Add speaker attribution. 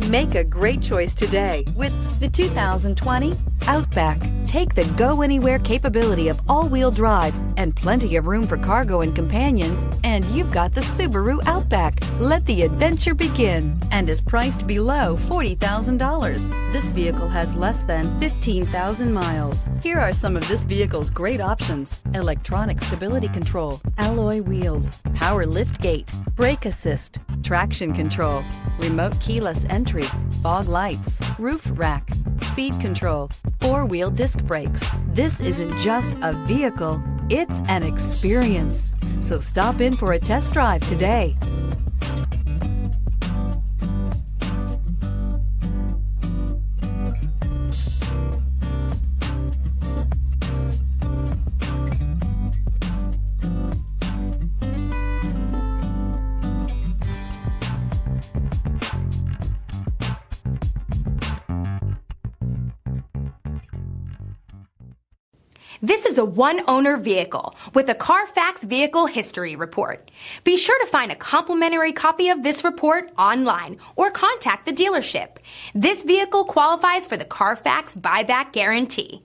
Speaker 1: Make a great choice today with the 2020 Outback. Take the go-anywhere capability of all-wheel drive and plenty of room for cargo and companions, and you've got the Subaru Outback. Let the adventure begin, and is priced below $40,000. This vehicle has less than 15,000 miles. Here are some of this vehicle's great options: electronic stability control, alloy wheels, power lift gate, brake assist, traction control, remote keyless entry, fog lights, roof rack, speed control, four-wheel disc brakes. This isn't just a vehicle, it's an experience. So stop in for a test drive today.
Speaker 2: This is a one-owner vehicle with a Carfax Vehicle History Report. Be sure to find a complimentary copy of this report online or contact the dealership. This vehicle qualifies for the Carfax Buyback Guarantee.